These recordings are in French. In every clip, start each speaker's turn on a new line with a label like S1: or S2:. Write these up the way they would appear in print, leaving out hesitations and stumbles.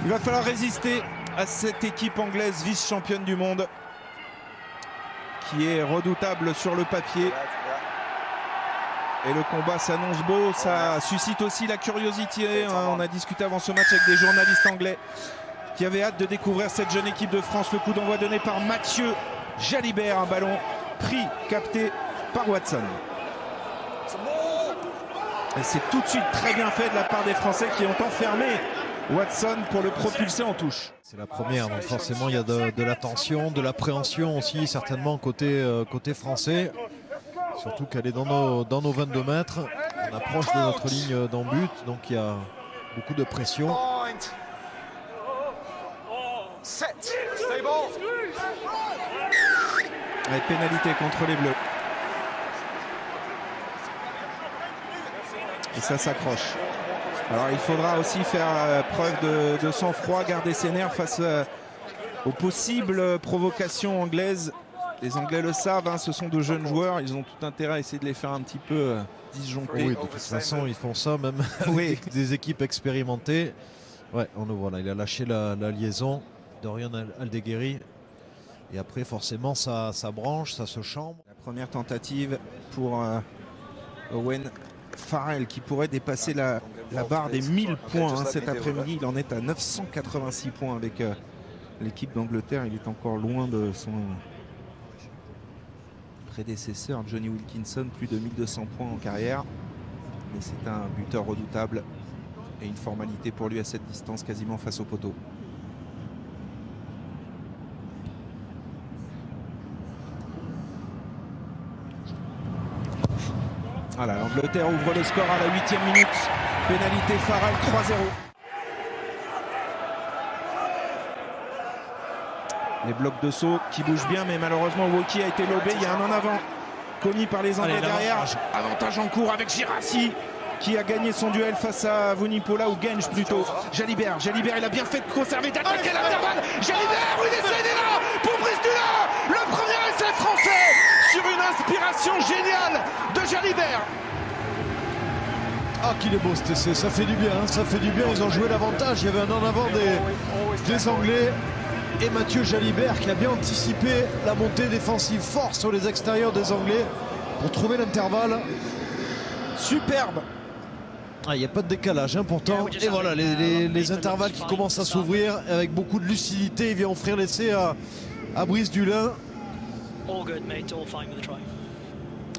S1: Il va falloir résister à cette équipe anglaise vice-championne du monde qui est redoutable sur le papier. Et le combat s'annonce beau, ça suscite aussi la curiosité. On a discuté avant ce match avec des journalistes anglais qui avaient hâte de découvrir cette jeune équipe de France. Le coup d'envoi donné par Mathieu Jalibert, un ballon pris, capté par Watson. Et c'est tout de suite très bien fait de la part des Français qui ont enfermé Watson pour le propulser en touche.
S2: C'est la première, donc forcément il y a de la tension, de l'appréhension aussi certainement côté français. Surtout qu'elle est dans nos 22 mètres. On approche de notre ligne d'en but, donc il y a beaucoup de pression.
S1: Avec pénalité contre les Bleus. Et ça s'accroche. Alors il faudra aussi faire preuve de sang-froid, garder ses nerfs face aux possibles provocations anglaises. Les Anglais le savent, hein, ce sont de jeunes joueurs, ils ont tout intérêt à essayer de les faire un petit peu disjoncter.
S2: Oui, de toute façon ils font ça même avec des équipes expérimentées. Ouais, on le voit là, il a lâché la liaison, Dorian Aldeguerri. Et après forcément ça branche, ça se chambre.
S1: La première tentative pour Owen Farrell qui pourrait dépasser la barre des 1000 points hein, cet après-midi. Il en est à 986 points avec l'équipe d'Angleterre. Il est encore loin de son prédécesseur Johnny Wilkinson, plus de 1200 points en carrière. Mais c'est un buteur redoutable et une formalité pour lui à cette distance quasiment face au poteau. Voilà, l'Angleterre ouvre le score à la 8e minute. Pénalité Farrell, 3-0. Les blocs de saut qui bougent bien, mais malheureusement Woki a été lobé. Il y a un en avant commis par les Anglais derrière. Avantage en cours avec Girassi qui a gagné son duel face à Vunipola ou Genge plutôt. Jalibert, il a bien fait de conserver, d'attaquer l'intervalle. Jalibert, oui, l'essai est là pour Brice Dulin. Le premier essai français sur une inspiration géniale de Jalibert.
S2: Ah qu'il est beau cet essai, ça fait du bien, hein, ça fait du bien, ils ont joué l'avantage, il y avait un en avant des Anglais. Et Mathieu Jalibert qui a bien anticipé la montée défensive forte sur les extérieurs des Anglais pour trouver l'intervalle.
S1: Superbe.
S2: Il n'y a pas de décalage hein, pourtant. Et voilà les intervalles qui commencent à s'ouvrir avec beaucoup de lucidité. Il vient offrir l'essai à Brice Dulin.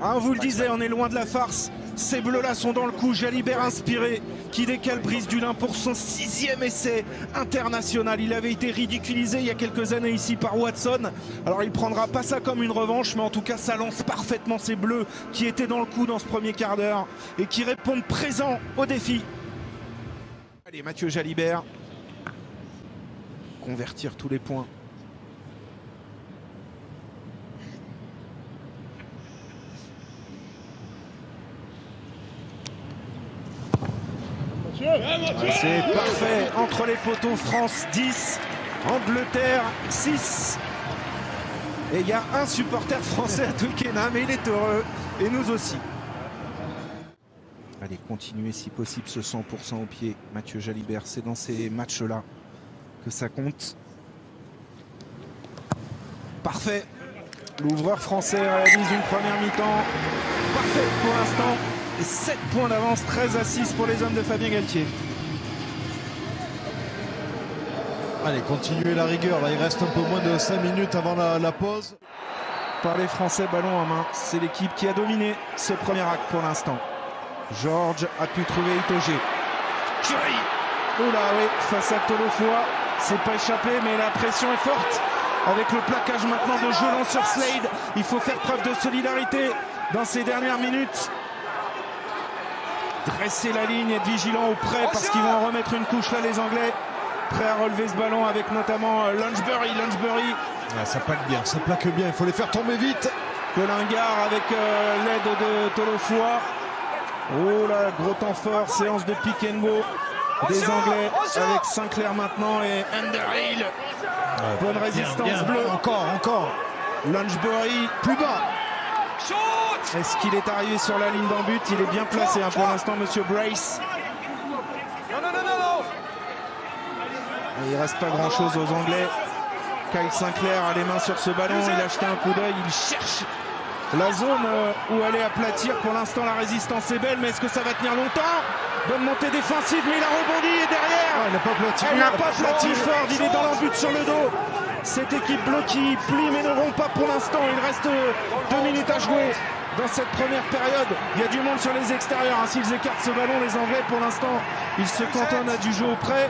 S1: Ah, on vous le disait, on est loin de la farce. Ces bleus-là sont dans le coup. Jalibert inspiré qui décale Brice Dulin pour son 6e essai international. Il avait été ridiculisé il y a quelques années ici par Watson. Alors il prendra pas ça comme une revanche, mais en tout cas ça lance parfaitement ces bleus qui étaient dans le coup dans ce premier quart d'heure et qui répondent présents au défi. Allez, Mathieu Jalibert. Convertir tous les points. C'est parfait entre les poteaux. France 10, Angleterre 6. Et il y a un supporter français à Twickenham, mais il est heureux, et nous aussi. Allez, continuez si possible ce 100% au pied. Mathieu Jalibert, c'est dans ces matchs-là que ça compte. Parfait. L'ouvreur français réalise une première mi-temps parfaite pour l'instant. Et 7 points d'avance, 13-6 pour les hommes de Fabien Galtier.
S2: Allez, continuez la rigueur. Là, il reste un peu moins de 5 minutes avant la pause.
S1: Par les Français, ballon en main. C'est l'équipe qui a dominé ce premier acte pour l'instant. Georges a pu trouver Itoge. Curie. Oula, oui, face à Tolofoa. C'est pas échappé, mais la pression est forte. Avec le plaquage maintenant de Jelon sur Slade. Il faut faire preuve de solidarité dans ces dernières minutes. dresser la ligne, être vigilant auprès parce qu'ils vont en remettre une couche là les Anglais. Prêts à relever ce ballon avec notamment Lunchbury.
S2: Ça plaque bien, ça plaque bien, il faut les faire tomber vite.
S1: Colingard avec l'aide de Tolofua. Oh là, gros temps fort, séance de pick and go des Anglais avec Sinclair maintenant et Underhill. Bonne résistance bleue.
S2: Encore.
S1: Lunchbury
S2: plus bas.
S1: Est-ce qu'il est arrivé sur la ligne d'en but? Il est bien placé hein, pour l'instant, monsieur Brace. Et il reste pas grand chose aux Anglais. Kyle Sinclair a les mains sur ce ballon, il a jeté un coup d'œil, il cherche la zone où aller aplatir. Pour l'instant la résistance est belle, mais est-ce que ça va tenir longtemps? Bonne montée défensive, mais il a rebondi et derrière
S2: il n'a pas aplati.
S1: Elle n'a pas aplati Ford, il est dans l'embut sur le dos. Cette équipe bleue qui plie mais ne rompt pas pour l'instant. Il reste 2 minutes à jouer dans cette première période. Il y a du monde sur les extérieurs hein. S'ils écartent ce ballon, les Anglais pour l'instant ils se cantonnent à du jeu auprès.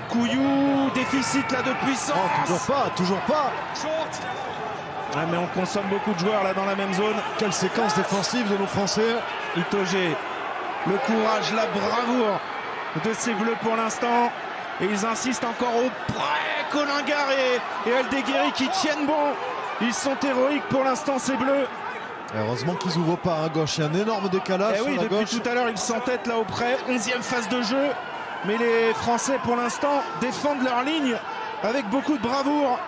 S1: Couillou, déficit là de puissance.
S2: Toujours pas.
S1: Ah, mais on consomme beaucoup de joueurs là dans la même zone.
S2: Quelle séquence défensive de nos Français.
S1: Itoge, le courage, la bravoure de ces Bleus pour l'instant. Et ils insistent encore auprès. Colingard et Aldeguerri qui tiennent bon. Ils sont héroïques pour l'instant ces Bleus.
S2: Heureusement qu'ils n'ouvrent pas à gauche. Il y a un énorme décalage sur la
S1: depuis
S2: gauche.
S1: tout à l'heure ils s'entêtent là auprès. 11e phase de jeu. Mais les Français pour l'instant défendent leur ligne avec beaucoup de bravoure.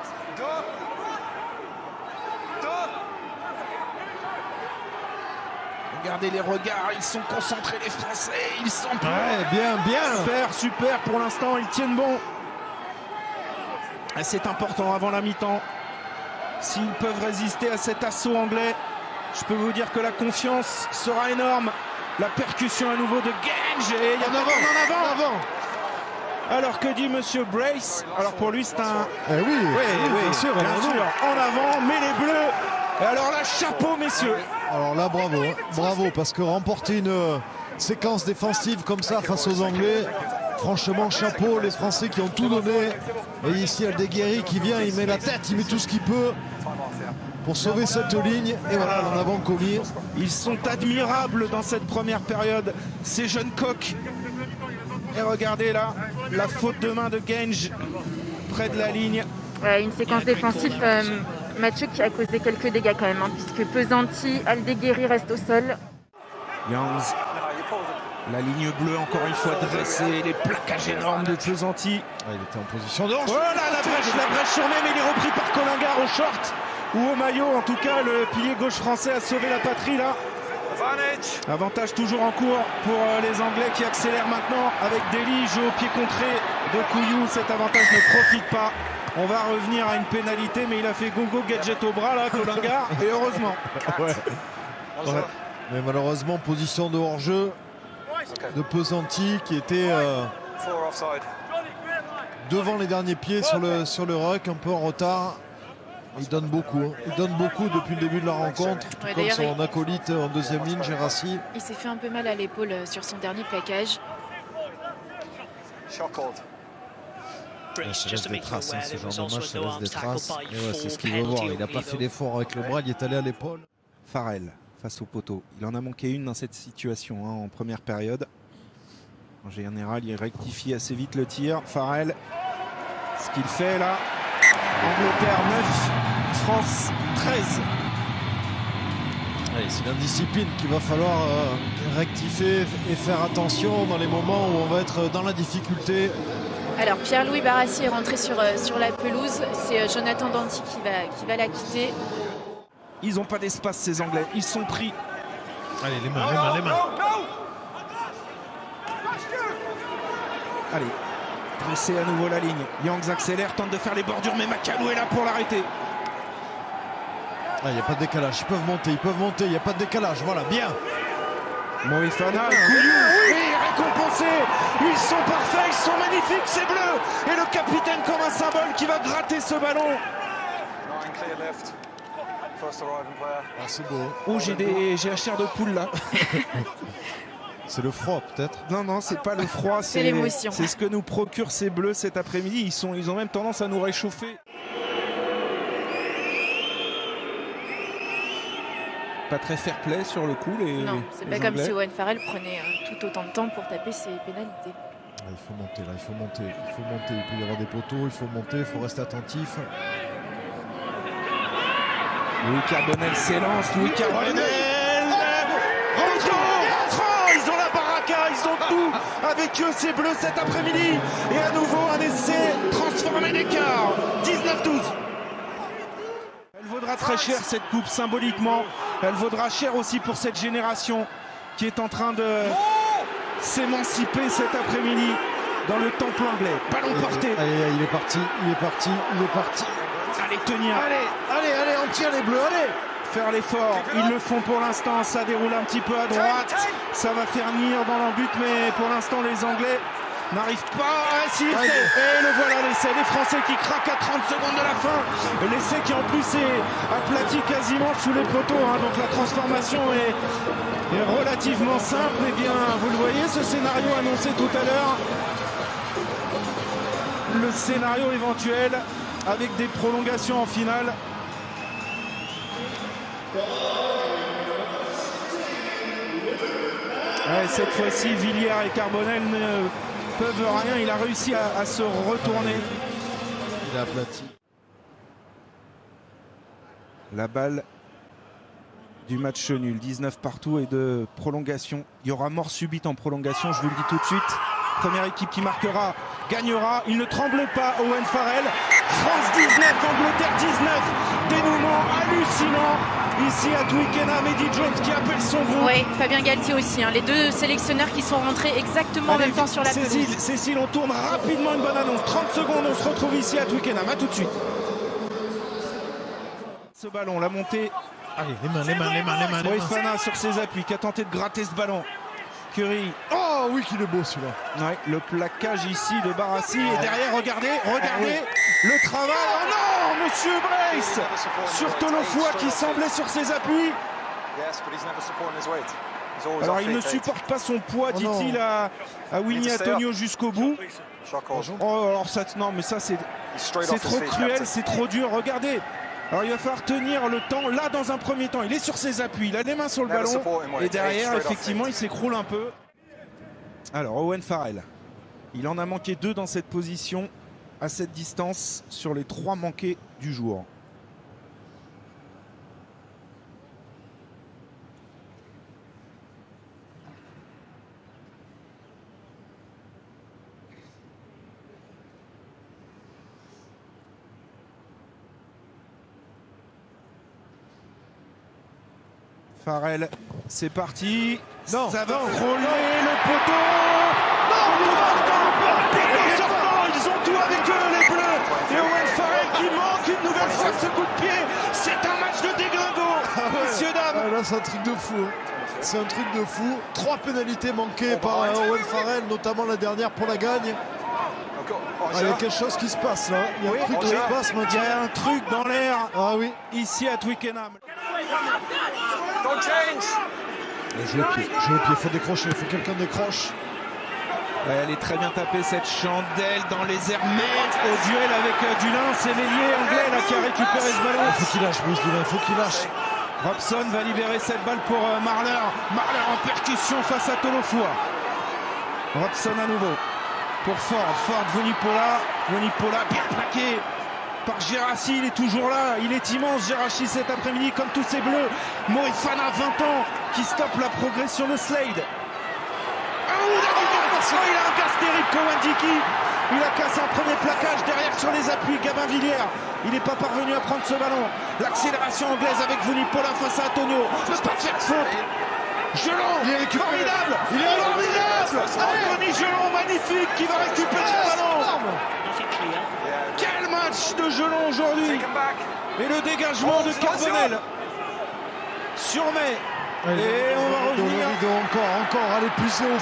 S1: Regardez les regards, ils sont concentrés les Français, ils sont prêts.
S2: Bien.
S1: Super pour l'instant, ils tiennent bon. C'est important avant la mi-temps. S'ils peuvent résister à cet assaut anglais, je peux vous dire que la confiance sera énorme. La percussion à nouveau de Genge et il y en a en avant. Alors que dit monsieur Brace? Alors pour lui c'est un...
S2: oui, bien sûr.
S1: En avant, mais les Bleus. Et alors là, chapeau messieurs.
S2: Alors là, bravo, parce que remporter une séquence défensive comme ça face aux Anglais, franchement, chapeau, les Français qui ont tout donné. Et ici, Aldeguerri qui vient, il met la tête, il met tout ce qu'il peut pour sauver cette ligne. Et voilà, en avant commis.
S1: Ils sont admirables dans cette première période, ces jeunes coqs. Et regardez là, la faute de main de Genge près de la ligne.
S3: Une séquence défensive, Mathieu, qui a causé quelques dégâts quand même, hein, puisque Pesanti, Aldeguerri reste au sol.
S1: Youngs, la ligne bleue encore une fois dressée, les plaquages énormes de Pesanti.
S2: Il était en position de hanche.
S1: Voilà la brèche sur même, il est repris par Colingard au short ou au maillot. En tout cas, le pilier gauche français a sauvé la patrie là. Avantage toujours en cours pour les Anglais qui accélèrent maintenant avec Deli, jeu au pied contré de Couillou. Cet avantage ne profite pas. On va revenir à une pénalité, mais il a fait go-go gadget au bras là, Colingard, et heureusement.
S2: Mais malheureusement, position de hors-jeu de Pesanti qui était devant les derniers pieds sur le ruck, un peu en retard. Il donne beaucoup, depuis le début de la rencontre, tout comme son acolyte en deuxième ligne, Gérassi.
S4: Il s'est fait un peu mal à l'épaule sur son dernier plaquage.
S2: Ça laisse des traces, hein, ce genre de match, ça laisse des traces. Et ouais, c'est ce qu'il veut voir, il n'a pas fait l'effort avec le bras, il est allé à l'épaule.
S1: Farrell face au poteau, il en a manqué une dans cette situation hein, en première période. En général, il rectifie assez vite le tir. Farrell, ce qu'il fait là. Angleterre 9, France 13.
S2: C'est l'indiscipline qu'il va falloir rectifier et faire attention dans les moments où on va être dans la difficulté.
S4: Alors Pierre-Louis Barassi est rentré sur la pelouse. C'est Jonathan Danty qui va la quitter.
S1: Ils n'ont pas d'espace ces Anglais, ils sont pris.
S2: Allez, les mains.
S1: Allez, dresser à nouveau la ligne. Youngs accélère, tente de faire les bordures, mais Macalou est là pour l'arrêter.
S2: Il n'y a pas de décalage, ils peuvent monter, il n'y a pas de décalage, voilà, bien.
S1: Moïfana, Couillou, récompensé. Ils sont parfaits, ils sont magnifiques, ces Bleus. Et le capitaine comme un symbole qui va gratter ce ballon.
S2: C'est beau.
S1: Oh, j'ai la chair de poule là.
S2: C'est le froid peut-être.
S1: Non, c'est pas le froid,
S4: c'est l'émotion.
S1: C'est ce que nous procurent ces Bleus cet après-midi. Ils ont même tendance à nous réchauffer. Pas très fair play sur le coup.
S4: Non, c'est pas comme si Owen Farrell prenait tout autant de temps pour taper ses pénalités.
S2: Il faut monter là, il faut monter. Il peut y avoir des poteaux, il faut monter, il faut rester attentif.
S1: Louis Carbonel s'élance, Louis Carbonel rentrant, ils ont la baraka, ils ont tout avec eux, ces bleus cet après-midi. Et à nouveau un essai transformé d'écart, 19-12. Elle vaudra très cher cette coupe symboliquement, elle vaudra cher aussi pour cette génération qui est en train de s'émanciper cet après-midi dans le temple anglais. Ballon porté.
S2: Allez, il est parti.
S1: Allez tenir.
S2: Allez, on tire les bleus, allez.
S1: Faire l'effort, ils le font pour l'instant, ça déroule un petit peu à droite, ça va faire nier dans l'embut, mais pour l'instant les Anglais n'arrivent pas à s'y et le voilà l'essai, les Français qui craquent à 30 secondes de la fin, l'essai qui en plus est aplati quasiment sous les poteaux, donc la transformation est relativement simple. Et bien vous le voyez, ce scénario annoncé tout à l'heure, le scénario éventuel avec des prolongations en finale. Ouais, cette fois-ci, Villiers et Carbonel ne peuvent rien. Il a réussi à se retourner.
S2: Il a aplati.
S1: La balle du match nul. 19 partout et de prolongation. Il y aura mort subite en prolongation, je vous le dis tout de suite. Première équipe qui marquera, gagnera. Il ne tremble pas, Owen Farrell. France 19, Angleterre 19. Dénouement hallucinant. Ici à Twickenham, Eddie Jones qui appelle son groupe.
S4: Oui, Fabien Galtier aussi. Les deux sélectionneurs qui sont rentrés exactement en même temps sur la pelouse.
S1: Cécile, on tourne rapidement une bonne annonce. 30 secondes, on se retrouve ici à Twickenham. A tout de suite. Ce ballon, la montée.
S2: Allez, les mains.
S1: Moefana sur ses appuis, qui a tenté de gratter ce ballon. Curry.
S2: Oh oui, qu'il est beau celui-là.
S1: Ouais, le plaquage ici de Barassi. Et derrière, regardez le travail. Oh non, monsieur Brace sur Tolofoa qui semblait sur ses appuis. Alors il ne supporte pas son poids, dit-il à Winnie Antonio jusqu'au bout. Oh, alors ça, non, mais ça c'est trop cruel, c'est trop dur. Regardez. Alors il va falloir tenir le temps, là dans un premier temps, il est sur ses appuis, il a les mains sur le ballon et derrière effectivement il s'écroule un peu. Alors Owen Farrell, il en a manqué 2 dans cette position, à cette distance, sur les 3 manqués du jour. Farrell, c'est parti.
S2: Non,
S1: ça va frôler le poteau. Non, ils ont tout avec eux, les Bleus. Et Owen Farrell qui manque une nouvelle fois ce coup de pied. C'est un match de déglingo, messieurs, dames.
S2: Là, c'est un truc de fou. C'est un truc de fou. 3 pénalités manquées par Owen Farrell, notamment la dernière pour la gagne. Il y a quelque chose qui se passe là. Il y a un truc qui se passe maintenant.
S1: Il y a un truc dans l'air.
S2: Ah oui.
S1: Ici à Twickenham.
S2: Jeu au pied, il faut décrocher, il faut que quelqu'un décroche.
S1: Ouais, elle est très bien tapée cette chandelle dans les airs, mais au duel avec Dulin, c'est l'ailier anglais là, qui a récupéré ce ballon.
S2: Il faut qu'il lâche, Bruce Dulin, il faut qu'il lâche.
S1: Robson va libérer cette balle pour Marler. Marler en percussion face à Tolofoa. Robson à nouveau pour Ford, Vunipola bien plaqué par Guirassy, il est toujours là, il est immense Guirassy cet après-midi comme tous ces bleus. Moefana, 20 ans, qui stoppe la progression de Slade. Il a un casse terrible, Kowandiki. Il a cassé un premier plaquage derrière sur les appuis. Gabin Villiers, il n'est pas parvenu à prendre ce ballon. L'accélération anglaise avec Vunipola face à Antonio. Ne pas faire de faute. Gelon, il est formidable. Il est formidable. Anthony Gelon, magnifique, qui va récupérer le ballon. Quel match de Gelon aujourd'hui. Et le dégagement de Carbonel sur May. Et on va revenir.
S2: Encore, allez puiser au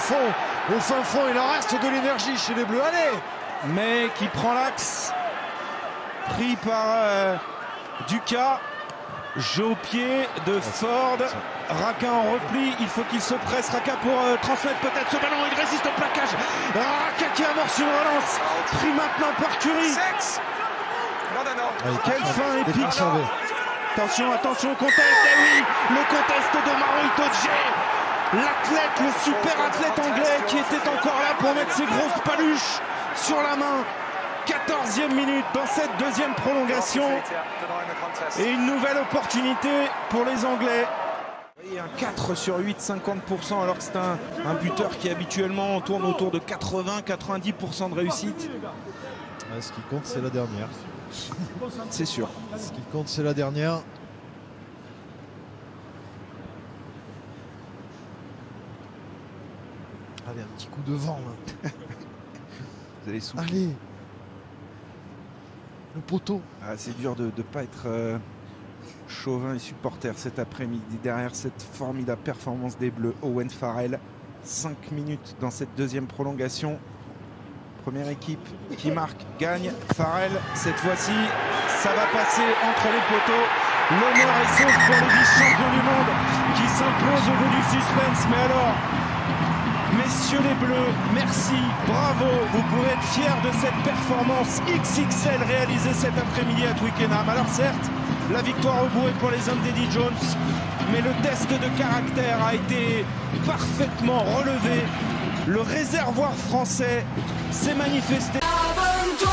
S2: fin fond, il en reste de l'énergie chez les Bleus, allez.
S1: Mais qui prend l'axe, pris par Ducas, jeu au pied de Ford, Raka en repli, il faut qu'il se presse, Raka pour transmettre peut-être ce ballon, il résiste au plaquage, Raka qui amorce une relance, pris maintenant par Curry. Quelle fin épique. Attention, attention, contest. Et oui, le contest de Maro Itoje, l'athlète, le super athlète anglais qui était encore là pour mettre ses grosses paluches sur la main. 14e minute dans cette deuxième prolongation. Et une nouvelle opportunité pour les Anglais. Et un 4 sur 8, 50%, alors que c'est un buteur qui habituellement tourne autour de 80-90% de réussite.
S2: Ouais, ce qui compte, c'est la dernière.
S1: C'est sûr.
S2: Ce qui compte, c'est la dernière. Allez, un petit coup de vent là.
S1: Vous allez souffler.
S2: Allez. Le poteau.
S1: Ah, c'est dur de ne pas être chauvin et supporter cet après-midi derrière cette formidable performance des Bleus. Owen Farrell, 5 minutes dans cette deuxième prolongation. Première équipe qui marque, gagne. Farrell, cette fois-ci, ça va passer entre les poteaux. L'honneur est sauf pour les vice-champions du monde qui s'imposent au bout du suspense. Mais alors, messieurs les Bleus, merci, bravo. Vous pouvez être fiers de cette performance XXL réalisée cet après-midi à Twickenham. Alors certes, la victoire au bout est pour les hommes d'Eddie Jones, mais le test de caractère a été parfaitement relevé. Le réservoir français s'est manifesté.
S5: Abonne-toi